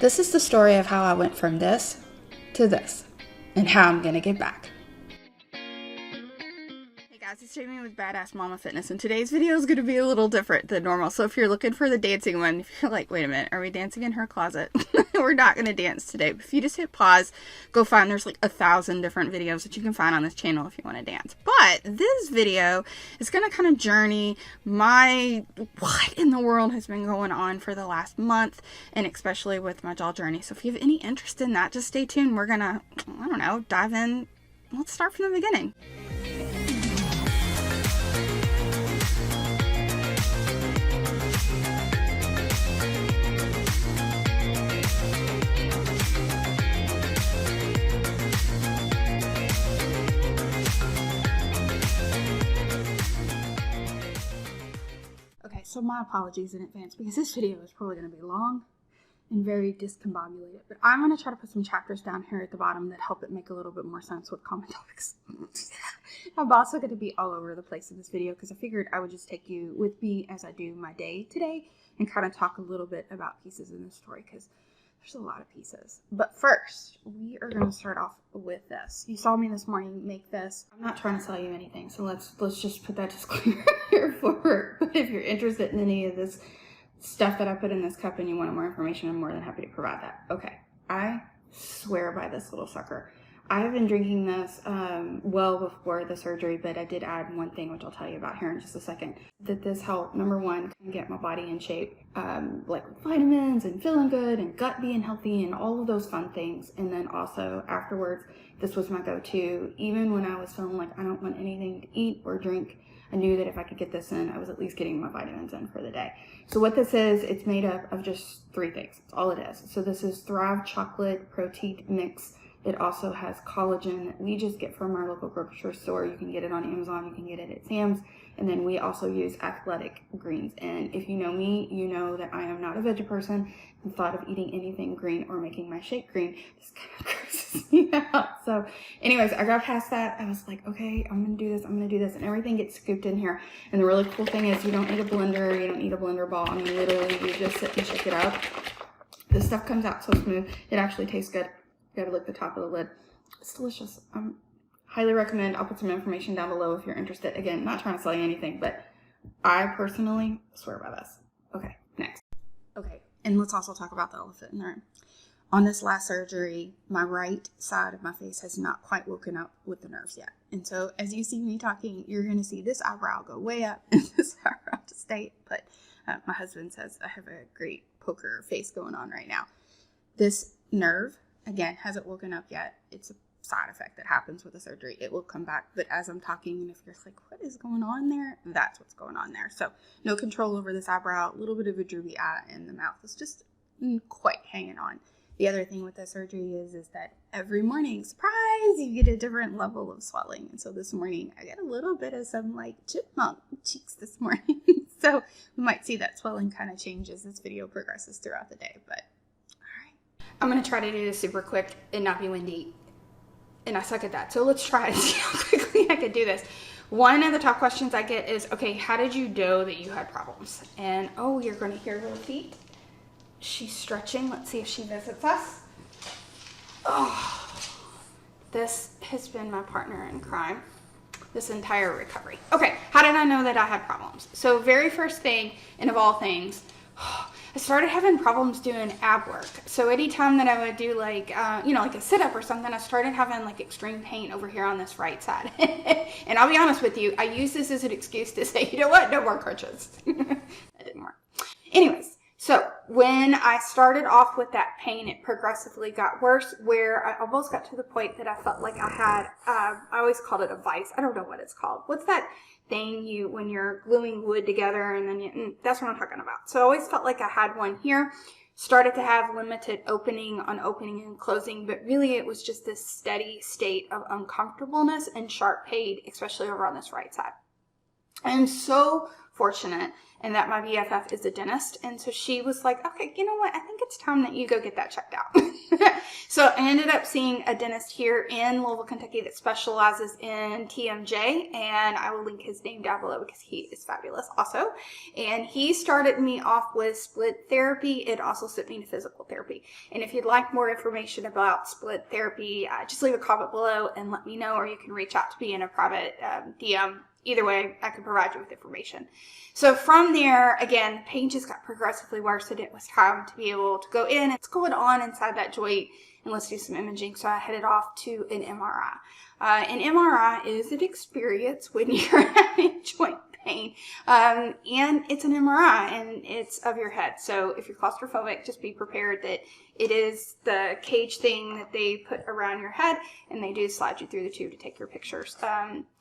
This is the story of how I went from this to this, and how I'm gonna get back. Hey guys, it's Jamie with Badass Mama Fitness, and today's video is gonna be a little different than normal. So if you're looking for the dancing one, if you're like, wait a minute, are we dancing in her closet? We're not gonna dance today. But if you just hit pause, go find, there's like 1,000 different videos that you can find on this channel if you want to dance. But this video is gonna kind of journey my what in the world has been going on for the last month, and especially with my jaw journey. So if you have any interest in that, just stay tuned. We're gonna, I don't know, dive in. Let's start from the beginning. So my apologies in advance because this video is probably going to be long and very discombobulated, but I'm going to try to put some chapters down here at the bottom that help it make a little bit more sense with common topics. I'm also going to be all over the place in this video because I figured I would just take you with me as I do my day today and kind of talk a little bit about pieces in this story because there's a lot of pieces. But first, we are going to start off with this. You saw me this morning make this. I'm not trying to sell you anything, so let's just put that disclaimer here forward. But if you're interested in any of this stuff that I put in this cup and you want more information, I'm more than happy to provide that. Okay, I swear by this little sucker. I have been drinking this well before the surgery, but I did add one thing, which I'll tell you about here in just a second, that this helped, number one, get my body in shape, like vitamins and feeling good and gut being healthy and all of those fun things. And then also afterwards, this was my go-to. Even when I was feeling like I don't want anything to eat or drink, I knew that if I could get this in, I was at least getting my vitamins in for the day. So what this is, it's made up of just 3 things. That's all it is. So this is Thrive Chocolate Protein Mix. It also has collagen that we just get from our local grocery store. You can get it on Amazon. You can get it at Sam's. And then we also use athletic greens. And if you know me, you know that I am not a veggie person. The thought of eating anything green or making my shake green just kind of grosses me out. So anyways, I got past that. I was like, okay, I'm going to do this. I'm going to do this. And everything gets scooped in here. And the really cool thing is you don't need a blender. You don't need a blender ball. I mean, literally, you just sit and shake it up. This stuff comes out so smooth. It actually tastes good. You gotta lick the top of the lid. It's delicious. Highly recommend. I'll put some information down below if you're interested. Again, not trying to sell you anything, but I personally swear by this. Okay, next. Okay, and let's also talk about the elephant in the room. On this last surgery, my right side of my face has not quite woken up with the nerves yet. And so as you see me talking, you're gonna see this eyebrow go way up and this eyebrow to stay. But my husband says I have a great poker face going on right now. This nerve, again, hasn't woken up yet. It's a side effect that happens with the surgery. It will come back, but as I'm talking, and if you're like, what is going on there? That's what's going on there. So no control over this eyebrow, a little bit of a droopy eye, and the mouth is just quite hanging on. The other thing with the surgery is that every morning, surprise, you get a different level of swelling. And so this morning, I get a little bit of some like chipmunk cheeks this morning. So we might see that swelling kind of change as this video progresses throughout the day, but I'm going to try to do this super quick and not be windy, and I suck at that. So let's try and see how quickly I can do this. One of the top questions I get is, okay, how did you know that you had problems? And, oh, you're going to hear her feet. She's stretching. Let's see if she visits us. Oh, this has been my partner in crime this entire recovery. Okay, how did I know that I had problems? So very first thing, and of all things, I started having problems doing ab work. So anytime that I would do like, like a sit-up or something, I started having like extreme pain over here on this right side. And I'll be honest with you, I use this as an excuse to say, you know what, no more crutches. That didn't work. Anyways, so when I started off with that pain, it progressively got worse, where I almost got to the point that I felt like I had, I always called it a vice. I don't know what it's called. What's that thing when you're gluing wood together, and then that's what I'm talking about. So I always felt like I had one here. Started to have limited opening and closing, but really it was just this steady state of uncomfortableness and sharp pain, especially over on this right side. I'm so fortunate and that my BFF is a dentist. And so she was like, okay, you know what? I think it's time that you go get that checked out. So I ended up seeing a dentist here in Louisville, Kentucky that specializes in TMJ, and I will link his name down below because he is fabulous also. And he started me off with split therapy. It also sent me to physical therapy. And if you'd like more information about split therapy, just leave a comment below and let me know, or you can reach out to me in a private DM. Either way, I can provide you with information. So from there, again, the pain just got progressively worse, and it was time to be able to go in. What's going on inside that joint, and let's do some imaging. So I headed off to an MRI. An MRI is an experience when you're having joint pain, and it's an MRI, and it's of your head. So if you're claustrophobic, just be prepared that it is the cage thing that they put around your head, and they do slide you through the tube to take your pictures.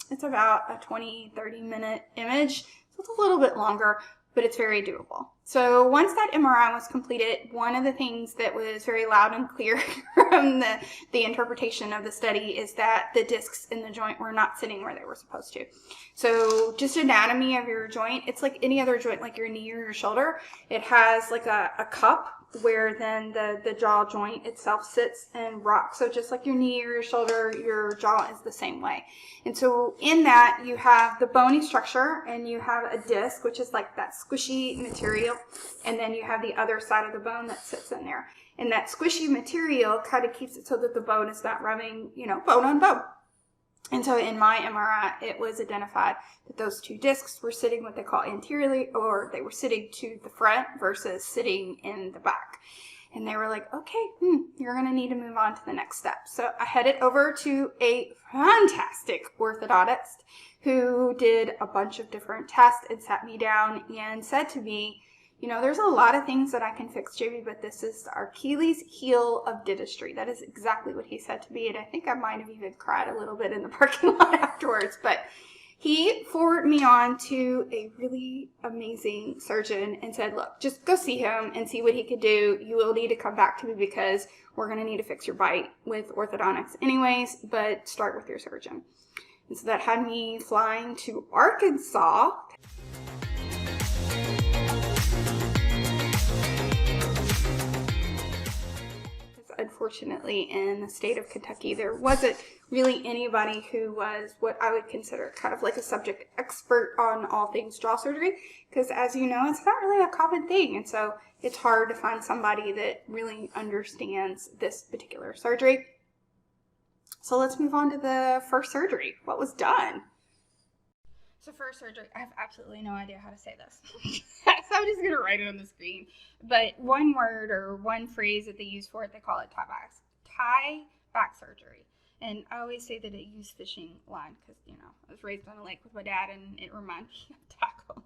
It's about a 20-30 minute image, so it's a little bit longer, but it's very doable. So once that MRI was completed, one of the things that was very loud and clear from the interpretation of the study is that the discs in the joint were not sitting where they were supposed to. So just anatomy of your joint, it's like any other joint, like your knee or your shoulder. It has like a cup where then the jaw joint itself sits and rocks. So just like your knee or your shoulder, your jaw is the same way. And so in that, you have the bony structure, and you have a disc, which is like that squishy material, and then you have the other side of the bone that sits in there. And that squishy material kind of keeps it so that the bone is not rubbing, bone on bone. And so in my MRI, it was identified that those two discs were sitting what they call anteriorly, or they were sitting to the front versus sitting in the back. And they were like, okay, you're going to need to move on to the next step. So I headed over to a fantastic orthodontist who did a bunch of different tests and sat me down and said to me, there's a lot of things that I can fix, JB, but this is our Achilles heel of dentistry. That is exactly what he said to me. And I think I might have even cried a little bit in the parking lot afterwards. But he forwarded me on to a really amazing surgeon and said, look, just go see him and see what he could do. You will need to come back to me because we're going to need to fix your bite with orthodontics anyways, but start with your surgeon. And so that had me flying to Arkansas. Unfortunately, in the state of Kentucky, there wasn't really anybody who was what I would consider kind of like a subject expert on all things jaw surgery, because as you know, it's not really a common thing, and so it's hard to find somebody that really understands this particular surgery. So let's move on to the first surgery. What was done? So first surgery, I have absolutely no idea how to say this. So I'm just going to write it on the screen. But one word or one phrase that they use for it, they call it tie back surgery. And I always say that I use fishing line because, I was raised on a lake with my dad and it reminds me of tackle.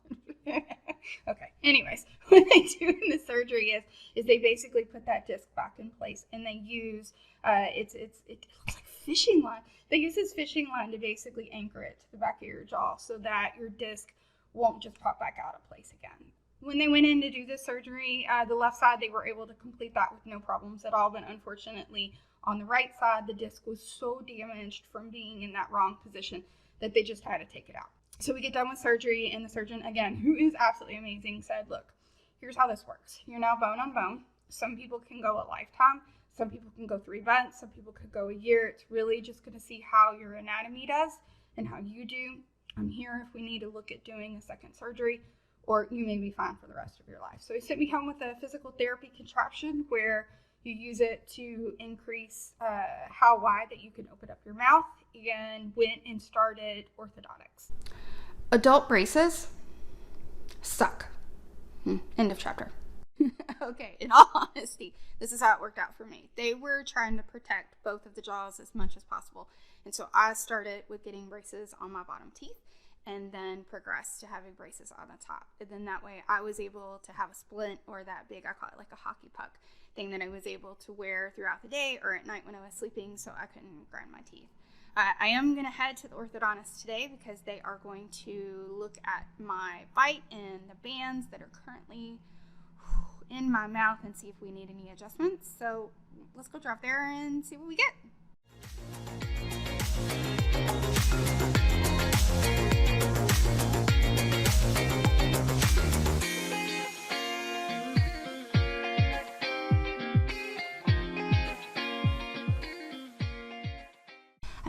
Okay, anyways, what they do in the surgery is they basically put that disc back in place, and they use, it looks like fishing line. They use this fishing line to basically anchor it to the back of your jaw so that your disc won't just pop back out of place again. When they went in to do this surgery, the left side, they were able to complete that with no problems at all, but unfortunately, on the right side, the disc was so damaged from being in that wrong position that they just had to take it out. So we get done with surgery, and the surgeon, again, who is absolutely amazing, said, look, here's how this works. You're now bone on bone. Some people can go a lifetime. Some people can go 3 months. Some people could go a year. It's really just going to see how your anatomy does and how you do. I'm here if we need to look at doing a second surgery, or you may be fine for the rest of your life. So he sent me home with a physical therapy contraption where you use it to increase how wide that you can open up your mouth, and went and started orthodontics. Adult braces suck. End of chapter. Okay, in all honesty, this is how it worked out for me. They were trying to protect both of the jaws as much as possible. And so I started with getting braces on my bottom teeth and then progressed to having braces on the top. And then that way I was able to have a splint, or that big, I call it like a hockey puck thing, that I was able to wear throughout the day or at night when I was sleeping so I couldn't grind my teeth. I am going to head to the orthodontist today because they are going to look at my bite and the bands that are currently in my mouth and see if we need any adjustments. So let's go drive there and see what we get.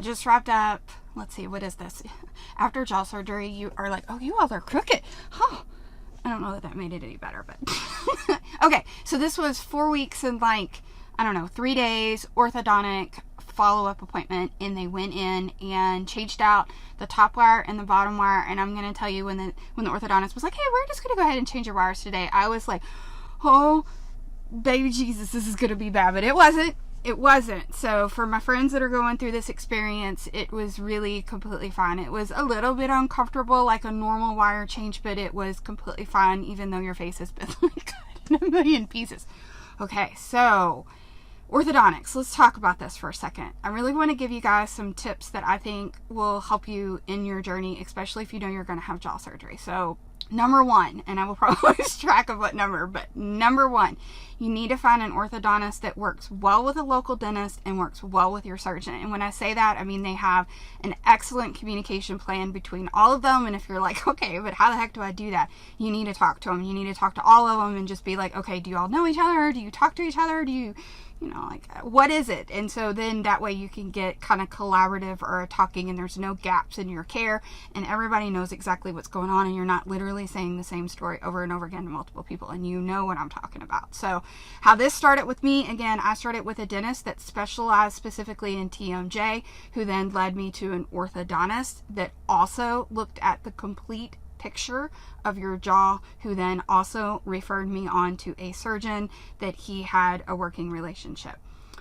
just wrapped up, let's see, what is this? After jaw surgery, you are like, oh, you all are crooked. Huh. I don't know that that made it any better, but okay. So this was 4 weeks and like, I don't know, 3 days orthodontic follow-up appointment, and they went in and changed out the top wire and the bottom wire. And I'm going to tell you, when the orthodontist was like, hey, we're just going to go ahead and change your wires today, I was like, oh, baby Jesus, this is going to be bad. But it wasn't. It wasn't. So for my friends that are going through this experience, it was really completely fine. It was a little bit uncomfortable, like a normal wire change, but it was completely fine, even though your face has been like cut in a million pieces. Okay, so orthodontics. Let's talk about this for a second. I really want to give you guys some tips that I think will help you in your journey, especially if you know you're going to have jaw surgery. So number one, and I will probably lose track of what number, but number one, you need to find an orthodontist that works well with a local dentist and works well with your surgeon. And when I say that, I mean they have an excellent communication plan between all of them. And if you're like, okay, but how the heck do I do that? You need to talk to them. You need to talk to all of them and just be like, okay, do you all know each other? Do you talk to each other? Do you know, like, what is it? And so then that way you can get kind of collaborative or talking, and there's no gaps in your care, and everybody knows exactly what's going on, and you're not literally saying the same story over and over again to multiple people, and you know what I'm talking about. So how this started with me, again, I started with a dentist that specialized specifically in TMJ, who then led me to an orthodontist that also looked at the complete picture of your jaw, who then also referred me on to a surgeon that he had a working relationship.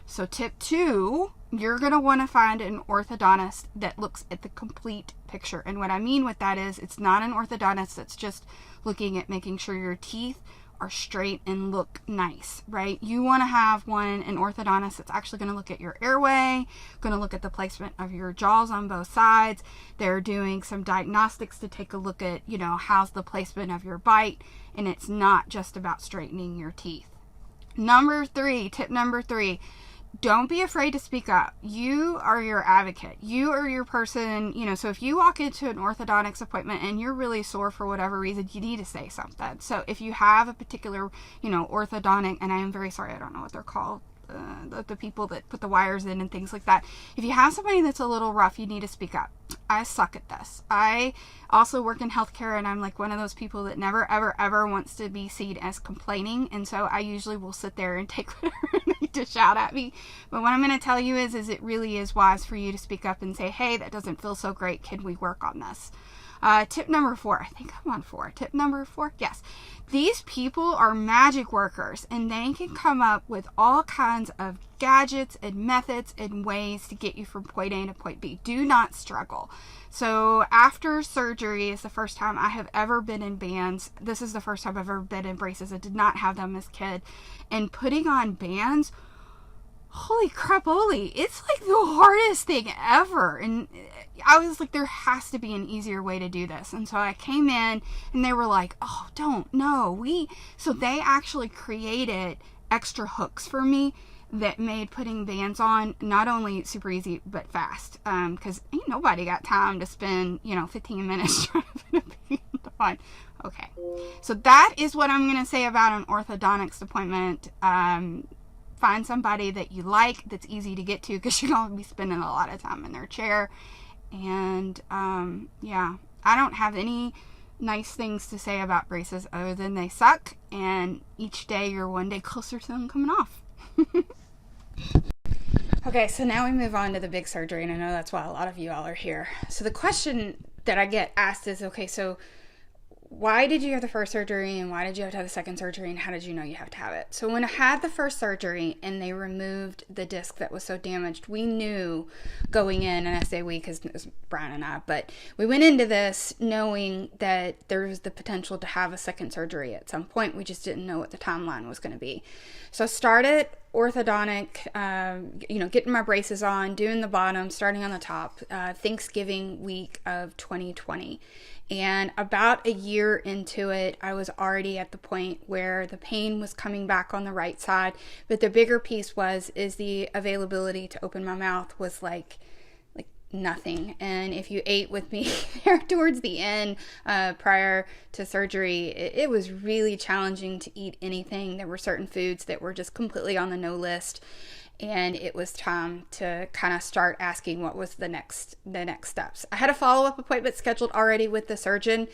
So tip 2, you're going to want to find an orthodontist that looks at the complete picture. And what I mean with that is, it's not an orthodontist that's just looking at making sure your teeth are straight and look nice, right? You want to have an orthodontist that's actually going to look at your airway, going to look at the placement of your jaws on both sides. They're doing some diagnostics to take a look at, you know, how's the placement of your bite, and it's not just about straightening your teeth. Tip number 3, don't be afraid to speak up. You are your advocate. You are your person, you know, so if you walk into an orthodontics appointment and you're really sore for whatever reason, you need to say something. So if you have a particular, you know, orthodontic, and I am very sorry, I don't know what they're called, the people that put the wires in and things like that. If you have somebody that's a little rough, you need to speak up. I suck at this. I also work in healthcare, and I'm like one of those people that never, ever, ever wants to be seen as complaining. And so I usually will sit there and take whatever I need to shout at me. But what I'm going to tell you is it really is wise for you to speak up and say, hey, that doesn't feel so great. Can we work on this? Tip number 4. I think I'm on 4. Tip number 4. Yes. These people are magic workers, and they can come up with all kinds of gadgets and methods and ways to get you from point A to point B. Do not struggle. So after surgery is the first time I have ever been in bands. This is the first time I've ever been in braces. I did not have them as a kid. And putting on bands, holy crap-oly, it's like the hardest thing ever. And I was like, there has to be an easier way to do this. And so I came in, and they were like, oh, so they actually created extra hooks for me that made putting bands on not only super easy, but fast. Because ain't nobody got time to spend, 15 minutes trying to put a band on. Okay. So that is what I'm going to say about an orthodontics appointment. Find somebody that you like, that's easy to get to, because you're going to be spending a lot of time in their chair. And I don't have any nice things to say about braces other than they suck, and each day you're one day closer to them coming off. Okay, so now we move on to the big surgery, and I know that's why a lot of you all are here. So the question that I get asked is, okay, so why did you have the first surgery, and why did you have to have the second surgery, and how did you know you have to have it? So when I had the first surgery and they removed the disc that was so damaged, we knew going in, and I say we because it was Brian and I, but we went into this knowing that there was the potential to have a second surgery at some point. We just didn't know what the timeline was going to be. So I started orthodontic, getting my braces on, doing the bottom, starting on the top, Thanksgiving week of 2020. And about a year into it, I was already at the point where the pain was coming back on the right side. But the bigger piece is the availability to open my mouth was like nothing. And if you ate with me there towards the end, prior to surgery, it was really challenging to eat anything. There were certain foods that were just completely on the no list. and it was time to kind of start asking what was the next steps. I had a follow-up appointment scheduled already with the surgeon,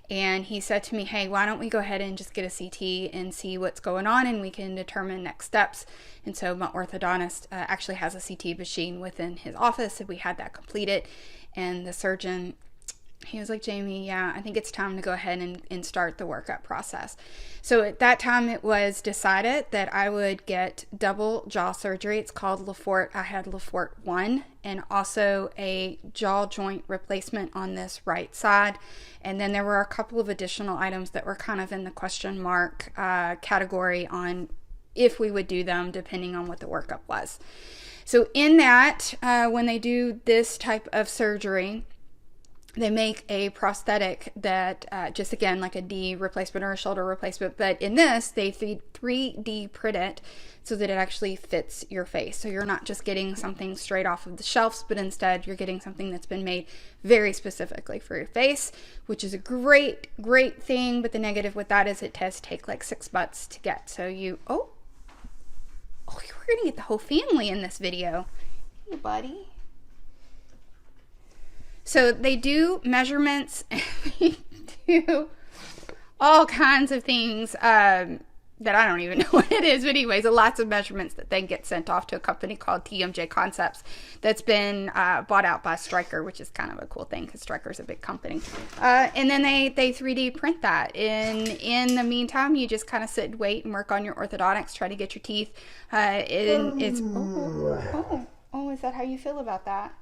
and he said to me, hey, why don't we go ahead and just get a CT and see what's going on, and we can determine next steps. And so my orthodontist actually has a CT machine within his office, and we had that completed. And the surgeon, he was like, Jamie, yeah, I think it's time to go ahead and start the workup process. So at that time, it was decided that I would get double jaw surgery. It's called Lefort. I had Lefort 1, and also a jaw joint replacement on this right side. And then there were a couple of additional items that were kind of in the question mark category on if we would do them, depending on what the workup was. So in that, when they do this type of surgery, they make a prosthetic that just again like a knee replacement or a shoulder replacement, but in this they 3D print it so that it actually fits your face. So you're not just getting something straight off of the shelves, but instead you're getting something that's been made very specifically for your face, which is a great thing. But the negative with that is it does take like 6 months to get. So we're gonna get the whole family in this video. Hey, buddy. So they do measurements, they do all kinds of things that I don't even know what it is. But anyways, lots of measurements that then get sent off to a company called TMJ Concepts that's been bought out by Stryker, which is kind of a cool thing because Stryker's a big company. And then they 3D print that. In the meantime, you just kind of sit and wait and work on your orthodontics, try to get your teeth. Is that how you feel about that?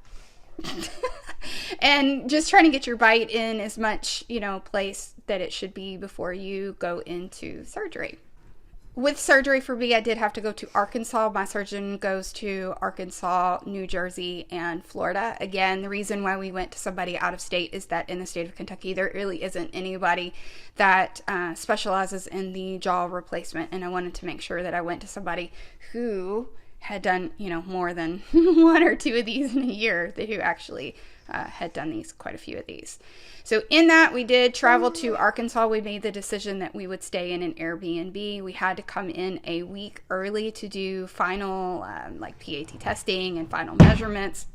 And just trying to get your bite in as much, place that it should be before you go into surgery. With surgery for me, I did have to go to Arkansas. My surgeon goes to Arkansas, New Jersey, and Florida. Again, the reason why we went to somebody out of state is that in the state of Kentucky, there really isn't anybody that specializes in the jaw replacement. And I wanted to make sure that I went to somebody who had done, more than 1 or 2 of these in a year, who actually had done quite a few of these. So in that, we did travel to Arkansas. We made the decision that we would stay in an Airbnb. We had to come in a week early to do final PAT testing and final measurements.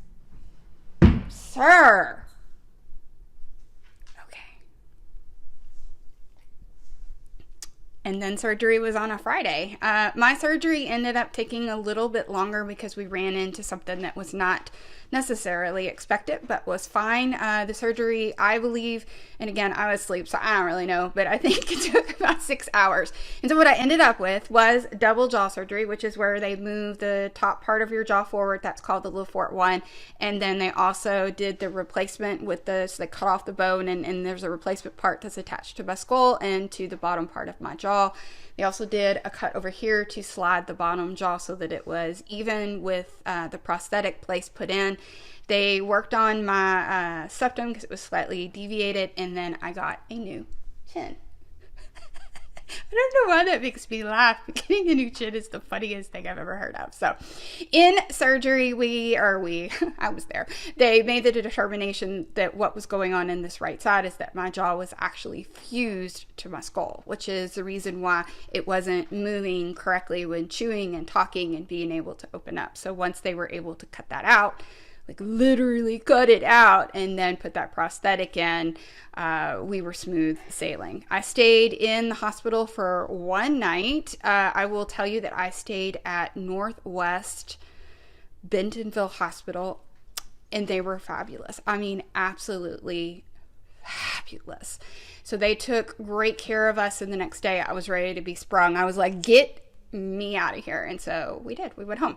Sir. Okay. And then surgery was on a Friday. My surgery ended up taking a little bit longer because we ran into something that was not necessarily expected, but was fine. The surgery, I believe, and again, I was asleep, so I don't really know, but I think it took about 6 hours. And so what I ended up with was double jaw surgery, which is where they move the top part of your jaw forward. That's called the Lefort 1. And then they also did the replacement with so they cut off the bone, and there's a replacement part that's attached to my skull and to the bottom part of my jaw. They also did a cut over here to slide the bottom jaw so that it was even with the prosthetic place put in. They worked on my septum because it was slightly deviated, and then I got a new chin. I don't know why that makes me laugh, but getting a new chin is the funniest thing I've ever heard of. So in surgery, I was there. They made the determination that what was going on in this right side is that my jaw was actually fused to my skull, which is the reason why it wasn't moving correctly when chewing and talking and being able to open up. So once they were able to cut that out, literally cut it out and then put that prosthetic in, we were smooth sailing. I stayed in the hospital for 1 night. I will tell you that I stayed at Northwest Bentonville Hospital, and they were fabulous. I mean, absolutely fabulous. So they took great care of us, and the next day I was ready to be sprung. I was like, get me out of here. And so we did. We went home.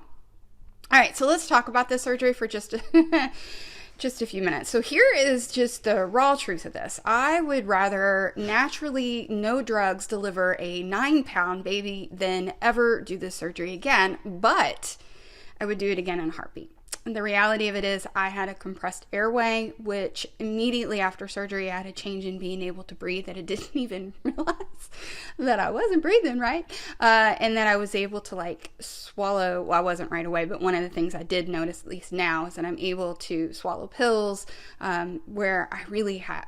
All right, so let's talk about this surgery for just a few minutes. So here is just the raw truth of this. I would rather naturally, no drugs, deliver a 9-pound baby than ever do this surgery again, but I would do it again in a heartbeat. And the reality of it is I had a compressed airway, which immediately after surgery, I had a change in being able to breathe that I didn't even realize that I wasn't breathing right. And then I was able to swallow, well, I wasn't right away, but one of the things I did notice, at least now, is that I'm able to swallow pills, where I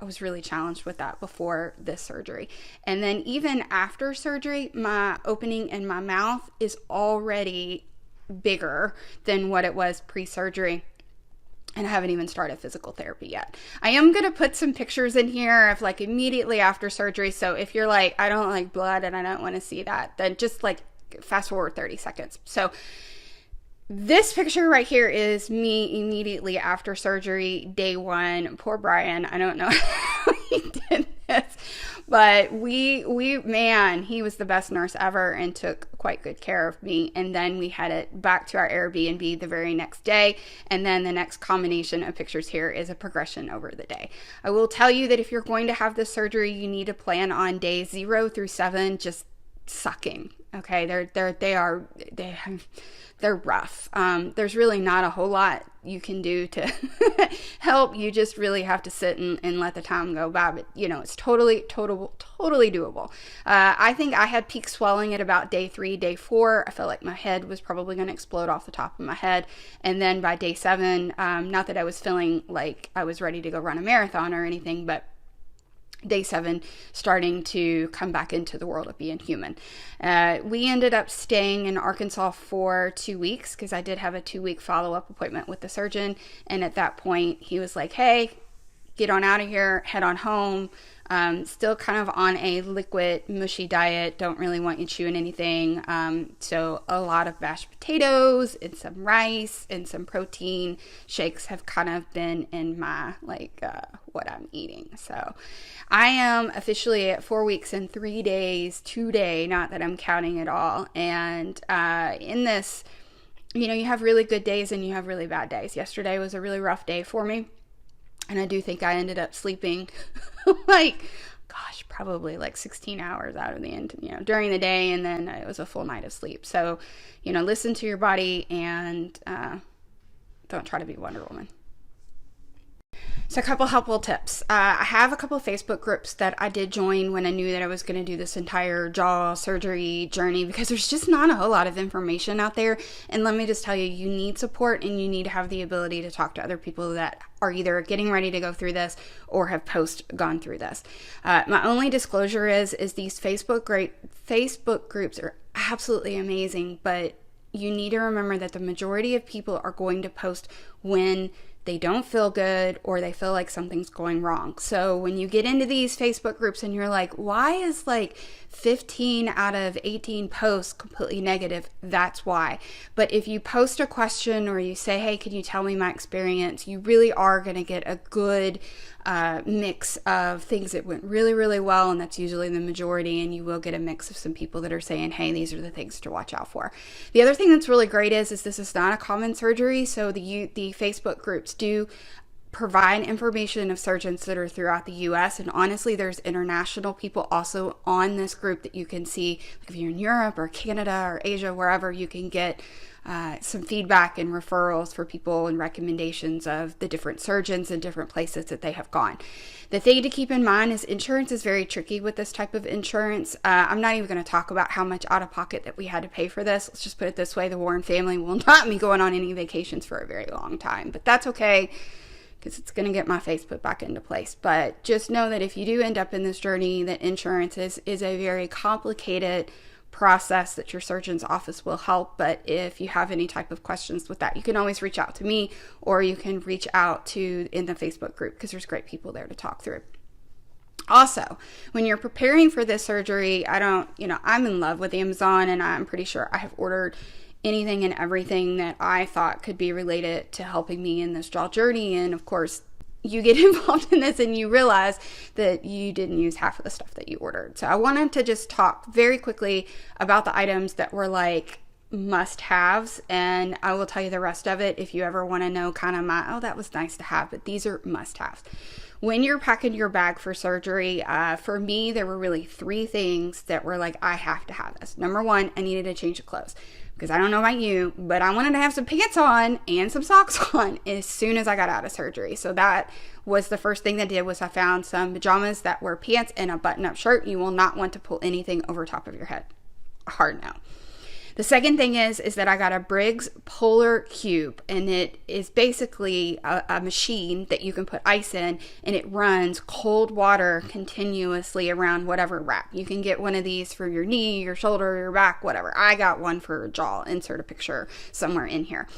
was really challenged with that before this surgery. And then even after surgery, my opening in my mouth is already bigger than what it was pre-surgery. And I haven't even started physical therapy yet. I am going to put some pictures in here of like immediately after surgery. So if you're like, I don't like blood and I don't want to see that, then just like fast forward 30 seconds. So this picture right here is me immediately after surgery, day 1. Poor Brian. I don't know how he did this, but man, he was the best nurse ever and took quite good care of me. And then we headed back to our Airbnb the very next day. And then the next combination of pictures here is a progression over the day. I will tell you that if you're going to have this surgery, you need to plan on days 0 through 7 just sucking. Okay, they're rough. There's really not a whole lot you can do to help. You just really have to sit and let the time go by. But it's totally doable. I think I had peak swelling at about day 3, day 4. I felt like my head was probably going to explode off the top of my head. And then by day 7, not that I was feeling like I was ready to go run a marathon or anything, but day 7 starting to come back into the world of being human. We ended up staying in Arkansas for 2 weeks because I did have a 2-week follow-up appointment with the surgeon. And at that point he was like, hey, get on out of here, head on home. Still kind of on a liquid, mushy diet. Don't really want you chewing anything. So a lot of mashed potatoes and some rice and some protein shakes have kind of been in my, what I'm eating. So I am officially at 4 weeks and 3 days today, not that I'm counting at all. And in this, you have really good days and you have really bad days. Yesterday was a really rough day for me. And I do think I ended up sleeping probably 16 hours out of the end, during the day. And then it was a full night of sleep. So, listen to your body and don't try to be Wonder Woman. So a couple helpful tips. I have a couple of Facebook groups that I did join when I knew that I was going to do this entire jaw surgery journey because there's just not a whole lot of information out there. And let me just tell you, you need support and you need to have the ability to talk to other people that are either getting ready to go through this or have gone through this. My only disclosure is these Facebook groups are absolutely amazing, but you need to remember that the majority of people are going to post when they don't feel good or they feel like something's going wrong. So when you get into these Facebook groups and you're like, why is 15 out of 18 posts completely negative? That's why. But if you post a question or you say, hey, can you tell me my experience? You really are going to get a good mix of things that went really, really well. And that's usually the majority. And you will get a mix of some people that are saying, hey, these are the things to watch out for. The other thing that's really great is this is not a common surgery. So the Facebook groups do provide information of surgeons that are throughout the U.S. And honestly, there's international people also on this group that you can see. If you're in Europe or Canada or Asia, wherever, you can get some feedback and referrals for people and recommendations of the different surgeons and different places that they have gone. The thing to keep in mind is insurance is very tricky with this type of insurance. I'm not even going to talk about how much out of pocket that we had to pay for this. Let's just put it this way. The Warren family will not be going on any vacations for a very long time, but that's okay because it's going to get my face put back into place. But just know that if you do end up in this journey, that insurance is a very complicated process that your surgeon's office will help. But if you have any type of questions with that, you can always reach out to me or you can reach out to in the Facebook group because there's great people there to talk through. Also, when you're preparing for this surgery, I'm in love with Amazon and I'm pretty sure I have ordered anything and everything that I thought could be related to helping me in this jaw journey. And of course, you get involved in this and you realize that you didn't use half of the stuff that you ordered. So I wanted to just talk very quickly about the items that were must-haves, and I will tell you the rest of it if you ever want to know kind of that was nice to have, but these are must-haves. When you're packing your bag for surgery, for me, there were really 3 things that were I have to have this. Number 1, I needed a change of clothes. Because I don't know about you, but I wanted to have some pants on and some socks on as soon as I got out of surgery. So that was the first thing that I did was I found some pajamas that were pants and a button-up shirt. You will not want to pull anything over top of your head. Hard no. The second thing is that I got a Briggs Polar Cube, and it is basically a machine that you can put ice in, and it runs cold water continuously around whatever wrap. You can get one of these for your knee, your shoulder, your back, whatever. I got one for a jaw. Insert a picture somewhere in here.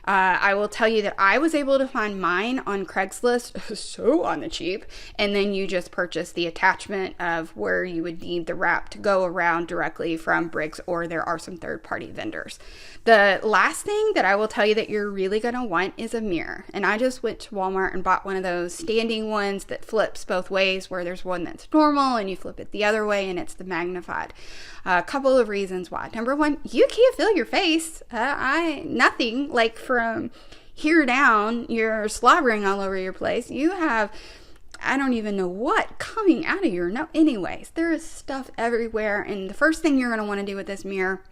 I will tell you that I was able to find mine on Craigslist, so on the cheap, and then you just purchase the attachment of where you would need the wrap to go around directly from Briggs, or there are some third-party vendors. The last thing that I will tell you that you're really going to want is a mirror, and I just went to Walmart and bought one of those standing ones that flips both ways, where there's one that's normal and you flip it the other way and it's the magnified. A couple of reasons why. Number one, you can't feel your face. Nothing, like from here down, you're slobbering all over your place. You have, I don't even know what, coming out of your nose. Anyways, there is stuff everywhere. And the first thing you're going to want to do with this mirror,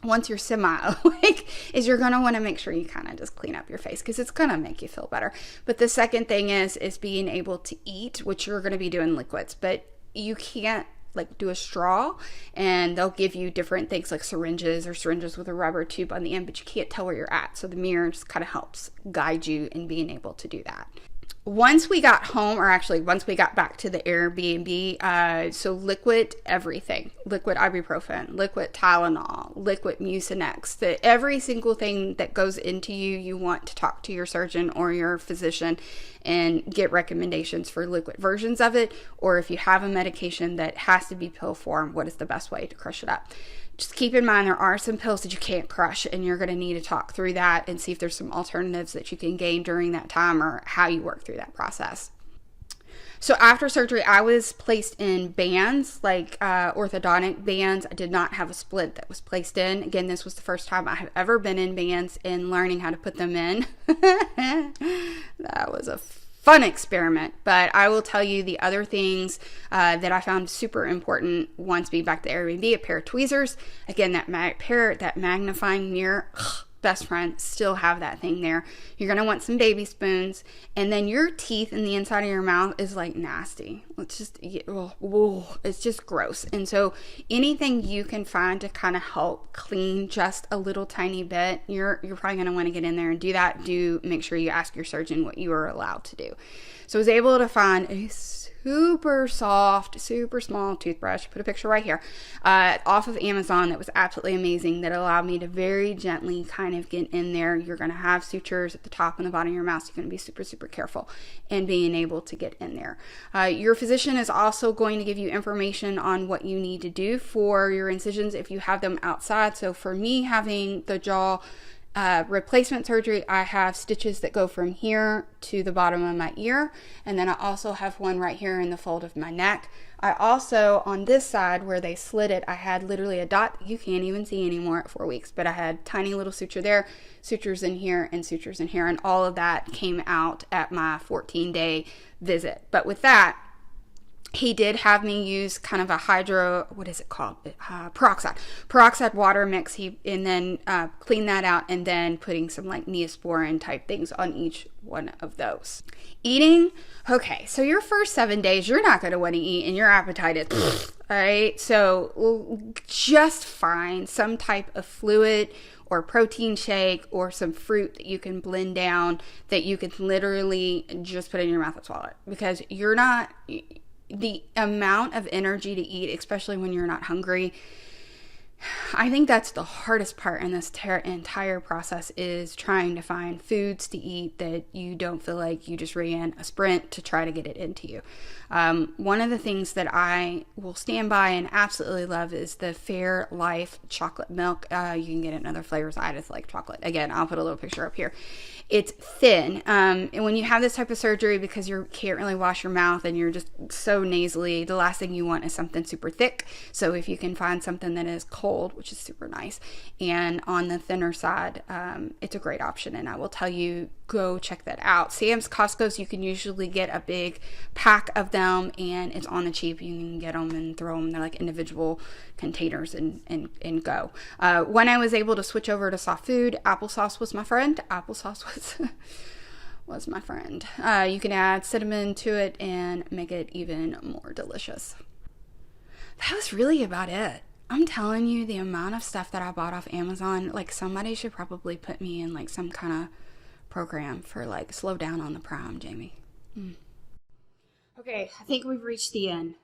once you're semi-awake, is you're going to want to make sure you kind of just clean up your face, because it's going to make you feel better. But the second thing is being able to eat, which you're going to be doing liquids, but you can't like do a straw, and they'll give you different things like syringes with a rubber tube on the end, but you can't tell where you're at. So the mirror just kind of helps guide you in being able to do that. Once we got home, or actually once we got back to the Airbnb, so liquid everything, liquid ibuprofen, liquid Tylenol, liquid Mucinex, every single thing that goes into you want to talk to your surgeon or your physician and get recommendations for liquid versions of it, or if you have a medication that has to be pill form, what is the best way to crush it up. Just keep in mind there are some pills that you can't crush, and you're going to need to talk through that and see if there's some alternatives that you can gain during that time, or how you work through that process. So after surgery, I was placed in bands, like orthodontic bands. I did not have a splint that was placed in. Again, this was the first time I have ever been in bands and learning how to put them in. That was a fun experiment, but I will tell you the other things that I found super important once being back to Airbnb: a pair of tweezers. Again, that magnifying mirror, best friend, still have that thing there. You're going to want some baby spoons, and then your teeth in the inside of your mouth is like nasty. It's just gross. And so anything you can find to kind of help clean just a little tiny bit, you're probably going to want to get in there and do that. Do make sure you ask your surgeon what you are allowed to do. So I was able to find a super soft, super small toothbrush, put a picture right here, off of Amazon, that was absolutely amazing, that allowed me to very gently kind of get in there. You're going to have sutures at the top and the bottom of your mouth, so you're going to be super, super careful in being able to get in there. Your physician is also going to give you information on what you need to do for your incisions if you have them outside. So for me, having the jaw replacement surgery, I have stitches that go from here to the bottom of my ear, and then I also have one right here in the fold of my neck. I also, on this side where they slit it, I had literally a dot you can't even see anymore at 4 weeks, but I had tiny little suture there, sutures in here, and sutures in here, and all of that came out at my 14-day visit. But with that, he did have me use kind of a peroxide water mix. And then clean that out, and then putting some like Neosporin type things on each one of those. Eating, okay, so your first 7 days, you're not going to want to eat, and your appetite is all right. So just find some type of fluid or protein shake or some fruit that you can blend down that you can literally just put in your mouth and swallow it, because you're not. The amount of energy to eat, especially when you're not hungry, I think that's the hardest part in this entire process, is trying to find foods to eat that you don't feel like you just ran a sprint to try to get it into you. One of the things that I will stand by and absolutely love is the Fairlife chocolate milk. You can get it in other flavors. I just like chocolate. Again, I'll put a little picture up here. It's thin. And when you have this type of surgery, because you can't really wash your mouth and you're just so nasally, the last thing you want is something super thick. So if you can find something that is cold, which is super nice, and on the thinner side, it's a great option. And I will tell you, go check that out. Sam's, Costco's, you can usually get a big pack of them, and it's on the cheap. You can get them and throw them. They're like individual containers and go. When I was able to switch over to soft food, applesauce was my friend. Was my friend. You can add cinnamon to it and make it even more delicious. That was really about it. I'm telling you, the amount of stuff that I bought off Amazon, like somebody should probably put me in like some kind of program for like slow down on the Prime, Jamie. Okay, I think we've reached the end.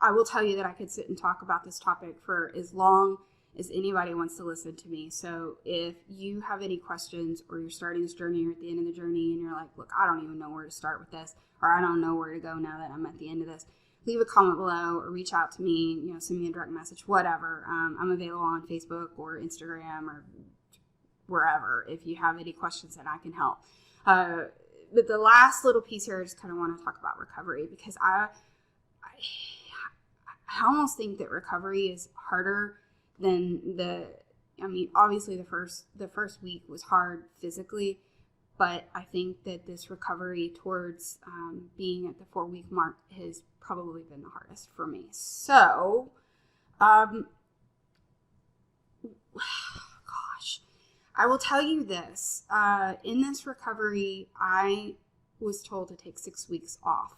I will tell you that I could sit and talk about this topic for as long as anybody wants to listen to me. So if you have any questions, or you're starting this journey or at the end of the journey and you're like, look, I don't even know where to start with this, or I don't know where to go now that I'm at the end of this, leave a comment below or reach out to me, send me a direct message, whatever. I'm available on Facebook or Instagram or wherever if you have any questions that I can help. But the last little piece here, I just kind of want to talk about recovery, because I almost think that recovery is harder than obviously the first week was hard physically, but I think that this recovery towards being at the 4-week mark has probably been the hardest for me. So, gosh, I will tell you this. In this recovery, I was told to take 6 weeks off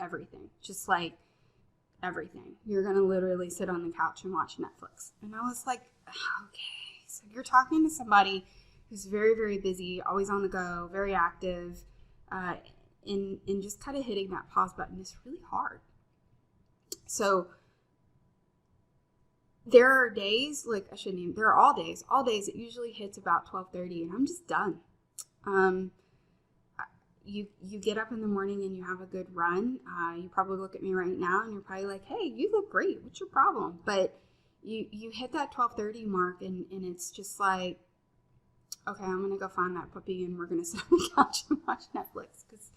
everything, just like everything. You're going to literally sit on the couch and watch Netflix. And I was like, okay, so you're talking to somebody who's very, very busy, always on the go, very active, and just kind of hitting that pause button is really hard. So there are days, there are all days it usually hits about 12:30 and I'm just done. You get up in the morning and you have a good run. You probably look at me right now and you're probably like, hey, you look great. What's your problem? But you hit that 12:30 mark and it's just like, okay, I'm going to go find that puppy and we're going to sit on the couch and watch Netflix, because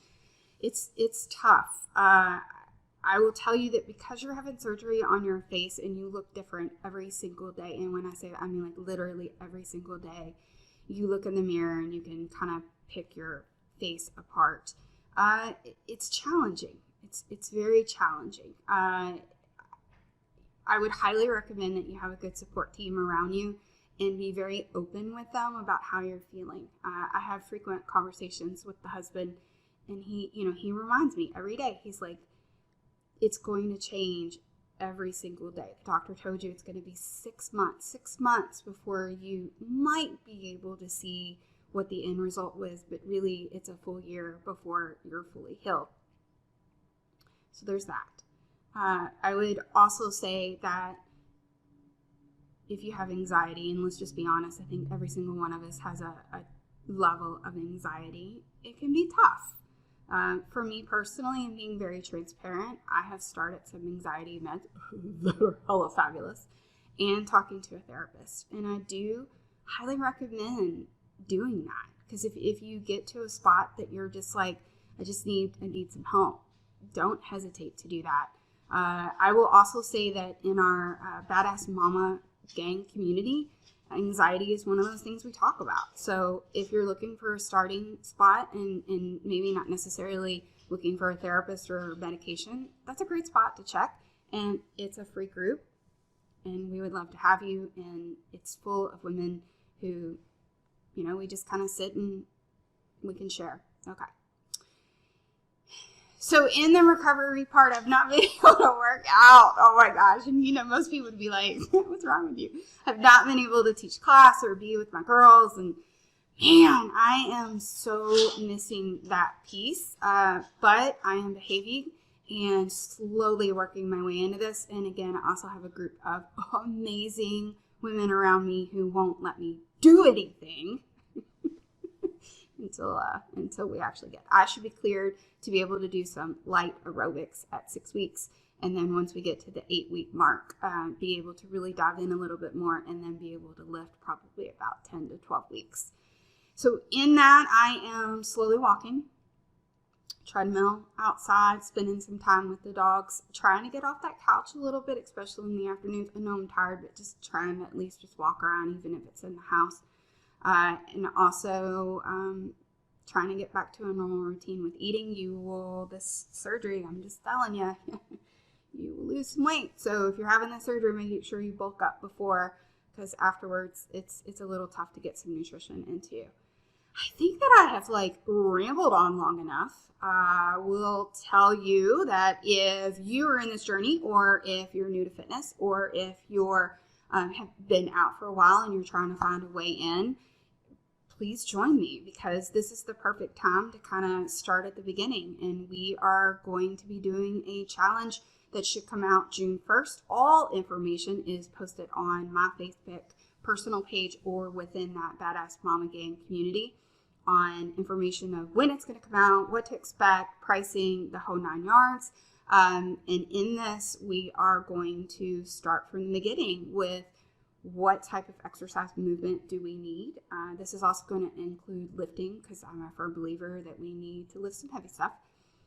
it's tough. I will tell you that because you're having surgery on your face and you look different every single day, and when I say that, I mean like literally every single day, you look in the mirror and you can kind of pick your face apart. It's challenging. It's very challenging. I would highly recommend that you have a good support team around you and be very open with them about how you're feeling. I have frequent conversations with the husband, and he reminds me every day. He's like, it's going to change every single day. The doctor told you it's going to be 6 months before you might be able to see what the end result was, but really it's a full year before you're fully healed. So there's that. I would also say that if you have anxiety, and let's just be honest, I think every single one of us has a level of anxiety, it can be tough. For me personally, and being very transparent, I have started some anxiety meds that are hella fabulous, and talking to a therapist. And I do highly recommend doing that, because if you get to a spot that you're just like, I need some help, don't hesitate to do that. I will also say that in our Badass Mama gang community, anxiety is one of those things we talk about. So if you're looking for a starting spot and maybe not necessarily looking for a therapist or medication, that's a great spot to check. And it's a free group, and we would love to have you. And it's full of women who, we just kind of sit and we can share. Okay. So in the recovery part, I've not been able to work out. Oh my gosh. And most people would be like, what's wrong with you? I've not been able to teach class or be with my girls. And man, I am so missing that piece. But I am behaving and slowly working my way into this. And again, I also have a group of amazing women around me who won't let me do anything until we actually get. I should be cleared to be able to do some light aerobics at 6 weeks, and then once we get to the 8-week mark, be able to really dive in a little bit more, and then be able to lift probably about 10 to 12 weeks. So in that, I am slowly walking, treadmill, outside, spending some time with the dogs, trying to get off that couch a little bit, especially in the afternoons. I know I'm tired, but just trying to at least just walk around, even if it's in the house. And also trying to get back to a normal routine with eating. This surgery, I'm just telling you, you will lose some weight. So if you're having the surgery, make sure you bulk up before, because afterwards it's a little tough to get some nutrition into you. I think that I have like rambled on long enough. I will tell you that if you are in this journey, or if you're new to fitness, or if you're have been out for a while and you're trying to find a way in, please join me, because this is the perfect time to kind of start at the beginning. And we are going to be doing a challenge that should come out June 1st. All information is posted on my Facebook personal page or within that Badass Mama Gang community on information of when it's going to come out, what to expect, pricing, the whole 9 yards. And in this, we are going to start from the beginning with what type of exercise movement do we need. This is also going to include lifting, because I'm a firm believer that we need to lift some heavy stuff.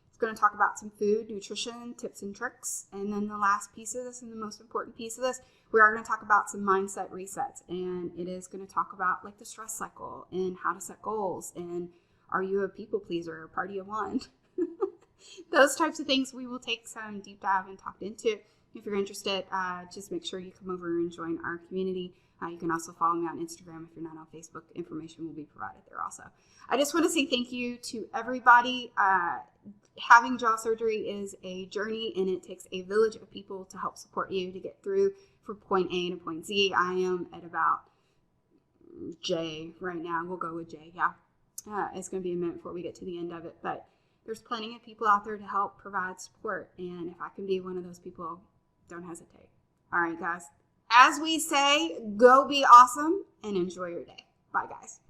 It's going to talk about some food, nutrition, tips and tricks. And then the last piece of this, and the most important piece of this, we are going to talk about some mindset resets. And it is going to talk about like the stress cycle and how to set goals. And are you a people pleaser or party of one? Those types of things we will take some deep dive and talk into. If you're interested, just make sure you come over and join our community. You can also follow me on Instagram if you're not on Facebook. Information will be provided there also. I just want to say thank you to everybody. Having jaw surgery is a journey, and it takes a village of people to help support you to get through from point A to point Z. I am at about J right now. We'll go with J, yeah. It's going to be a minute before we get to the end of it, but there's plenty of people out there to help provide support. And if I can be one of those people, don't hesitate. All right, guys. As we say, go be awesome and enjoy your day. Bye, guys.